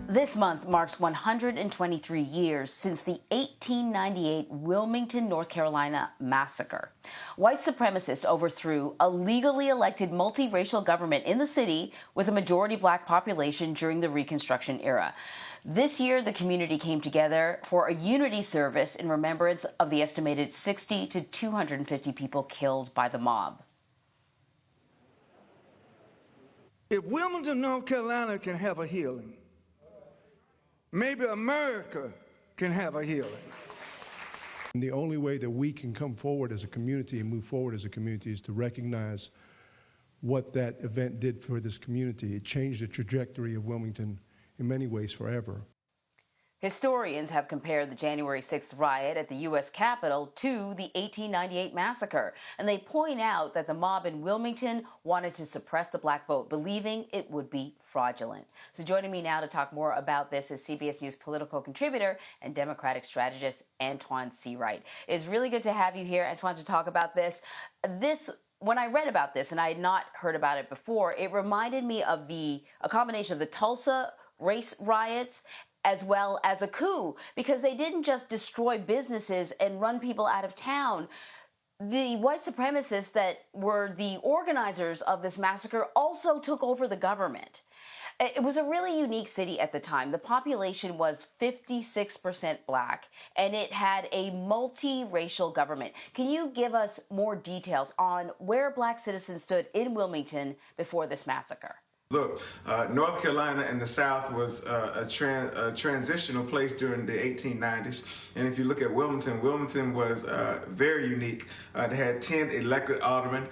This month marks 123 years since the 1898 Wilmington, North Carolina massacre. White supremacists overthrew a legally elected multiracial government in the city with a majority black population during the Reconstruction era. This year, the community came together for a unity service in remembrance of the estimated 60 to 250 people killed by the mob. If Wilmington, North Carolina can have a healing, maybe America can have a healing. And the only way that we can come forward as a community and move forward as a community is to recognize what that event did for this community. It changed the trajectory of Wilmington in many ways forever. Historians have compared the January 6th riot at the U.S. Capitol to the 1898 massacre, and they point out that the mob in Wilmington wanted to suppress the black vote, believing it would be fraudulent. So joining me now to talk more about this is CBS News political contributor and Democratic strategist Antjuan Seawright. It's really good to have you here, Antjuan, to talk about this. When I read about this, and I had not heard about it before, it reminded me of a combination of the Tulsa race riots as well as a coup, because they didn't just destroy businesses and run people out of town. The white supremacists that were the organizers of this massacre also took over the government. It was a really unique city at the time. The population was 56% black, and it had a multiracial government. Can you give us more details on where black citizens stood in Wilmington before this massacre? Look, North Carolina and the South was a transitional place during the 1890s. And if you look at Wilmington, Wilmington was very unique. They had 10 elected aldermen.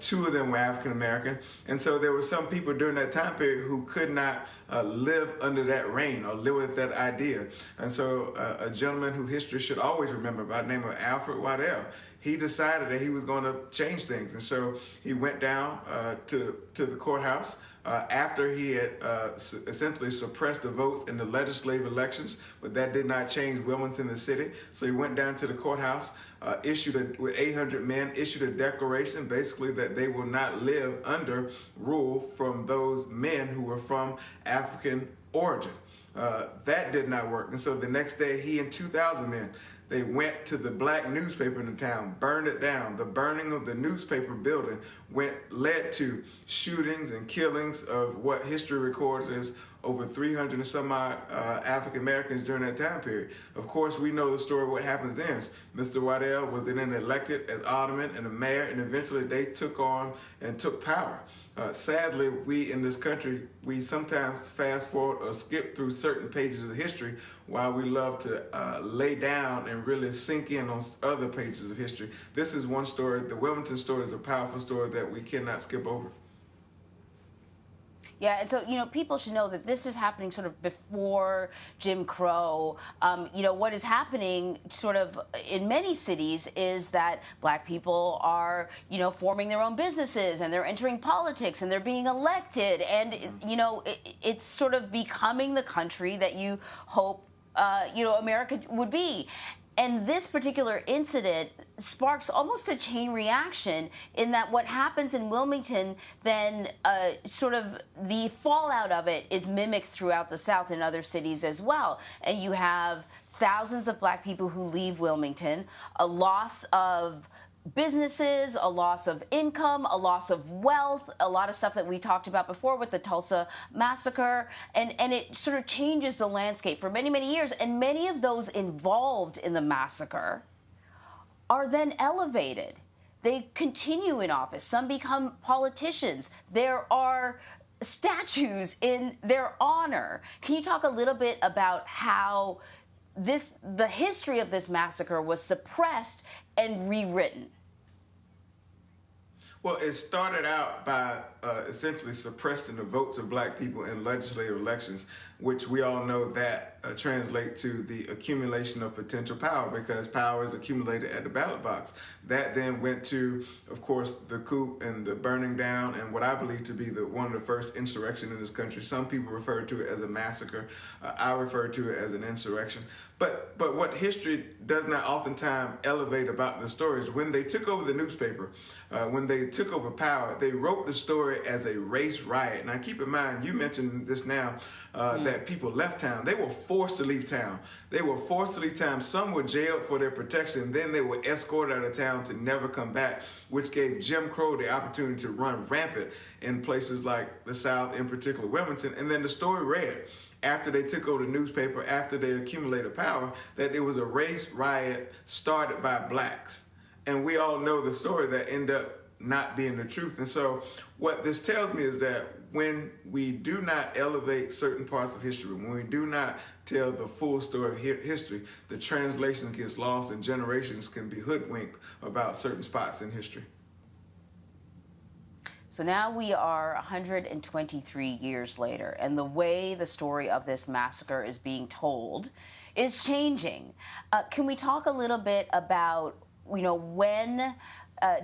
2 of them were African American. And so there were some people during that time period who could not live under that reign or live with that idea. And so a gentleman who history should always remember by the name of Alfred Waddell, he decided that he was going to change things. And so he went down to the courthouse after he had essentially suppressed the votes in the legislative elections, but that did not change Wilmington, the city. So he went down to the courthouse, with 800 men, issued a declaration basically that they will not live under rule from those men who were from African origin. That did not work. And so the next day, he and 2,000 men, they went to the black newspaper in the town, burned it down. The burning of the newspaper building led to shootings and killings of what history records as over 300 and some odd African Americans during that time period. Of course, we know the story of what happens then. Mr. Waddell was then elected as alderman and a mayor, and eventually they took on and took power. Sadly, we in this country, we sometimes fast forward or skip through certain pages of history while we love to lay down and really sink in on other pages of history. This is one story. The Wilmington story is a powerful story that we cannot skip over. Yeah, and so, people should know that this is happening sort of before Jim Crow. What is happening sort of in many cities is that black people are, forming their own businesses, and they're entering politics, and they're being elected. And, it's sort of becoming the country that you hope, America would be. And this particular incident sparks almost a chain reaction in that what happens in Wilmington, then sort of the fallout of it is mimicked throughout the South and other cities as well. And you have thousands of black people who leave Wilmington, a loss of businesses, a loss of income, a loss of wealth, a lot of stuff that we talked about before with the Tulsa massacre, and it sort of changes the landscape for many, many years. And many of those involved in the massacre are then elevated. They continue in office. Some become politicians. There are statues in their honor. Can you talk a little bit about how the history of this massacre was suppressed and rewritten? Well, it started out by essentially suppressing the votes of black people in legislative elections, which we all know that translates to the accumulation of potential power, because power is accumulated at the ballot box. That then went to, of course, the coup and the burning down, and what I believe to be one of the first insurrection in this country. Some people refer to it as a massacre. I refer to it as an insurrection. But what history does not oftentimes elevate about the stories, when they took over the newspaper, when they took over power, they wrote the story as a race riot. Now, keep in mind, you mentioned this now, that people left town. They were forced to leave town. They were forced to leave town. Some were jailed for their protection. Then they were escorted out of town to never come back, which gave Jim Crow the opportunity to run rampant in places like the South, in particular Wilmington. And then the story read, after they took over the newspaper, after they accumulated power, that it was a race riot started by blacks. And we all know the story that ended up not being the truth. And so what this tells me is that when we do not elevate certain parts of history, when we do not tell the full story of history, the translation gets lost and generations can be hoodwinked about certain spots in history. So now we are 123 years later, and the way the story of this massacre is being told is changing. Can we talk a little bit about, when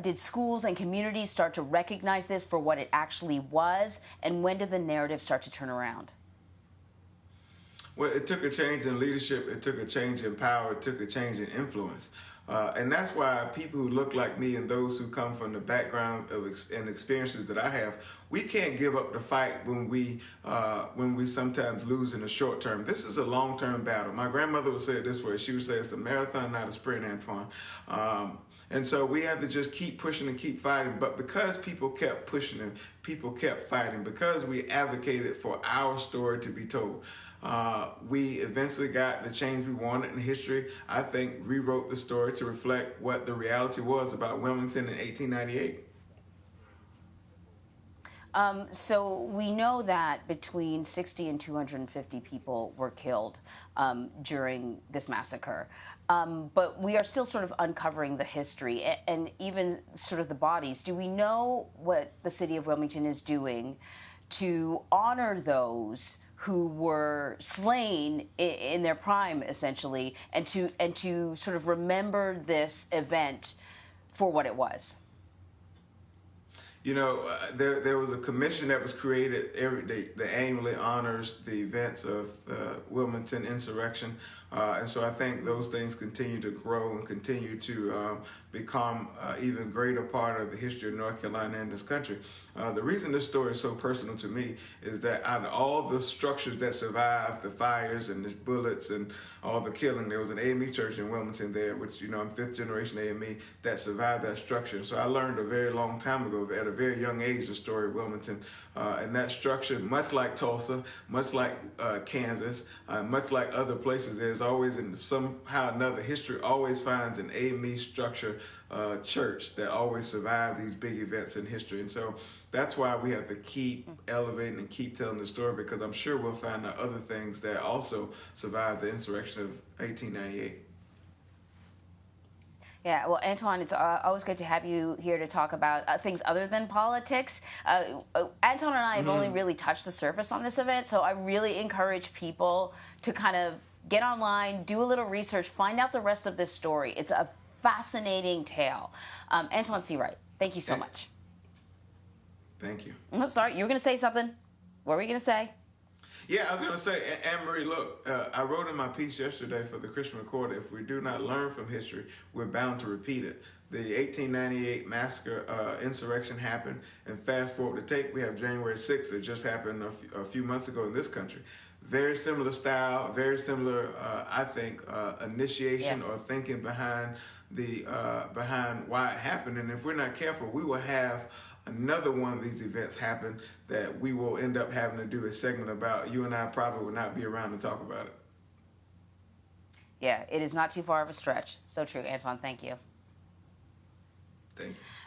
did schools and communities start to recognize this for what it actually was, and when did the narrative start to turn around? Well, it took a change in leadership, it took a change in power, it took a change in influence. And that's why people who look like me and those who come from the background and experiences that I have, we can't give up the fight when we sometimes lose in the short term. This is a long-term battle. My grandmother would say it this way. She would say it's a marathon, not a sprint, Antjuan. And so we have to just keep pushing and keep fighting. But because people kept pushing and people kept fighting, because we advocated for our story to be told, we eventually got the change we wanted in history. I think rewrote the story to reflect what the reality was about Wilmington in 1898. So we know that between 60 and 250 people were killed during this massacre. But we are still sort of uncovering the history and even sort of the bodies. Do we know what the city of Wilmington is doing to honor those who were slain in their prime, essentially, and to sort of remember this event for what it was? There was a commission that was created every day that annually honors the events of the Wilmington insurrection. And so I think those things continue to grow and continue to become even greater part of the history of North Carolina and this country. The reason this story is so personal to me is that out of all the structures that survived the fires and the bullets and all the killing, there was an AME church in Wilmington there, which, I'm fifth generation AME, that survived that structure. So I learned a very long time ago, at a very young age, the story of Wilmington. And that structure, much like Tulsa, much like Kansas, much like other places, there's always, in somehow or another, history always finds an AME structure church that always survived these big events in history. And so that's why we have to keep elevating and keep telling the story, because I'm sure we'll find out other things that also survived the insurrection of 1898. Yeah, well, Antjuan, it's always good to have you here to talk about things other than politics. Antjuan and I have only really touched the surface on this event, so I really encourage people to kind of get online, do a little research, find out the rest of this story. It's a fascinating tale. Antjuan Seawright, thank you so much. Thank you. Oh, sorry, you were going to say something. What were you going to say? Yeah, I was going to say, Anne-Marie, look, I wrote in my piece yesterday for the Christian Recorder, if we do not learn from history, we're bound to repeat it. The 1898 massacre insurrection happened, and fast forward the tape, we have January 6th that just happened a few months ago in this country. Very similar style, very similar, I think, initiation or thinking behind why it happened. And if we're not careful, we will have another one of these events happen that we will end up having to do a segment about. You and I probably will not be around to talk about it. Yeah, it is not too far of a stretch. So true, Antjuan. Thank you. Thank you.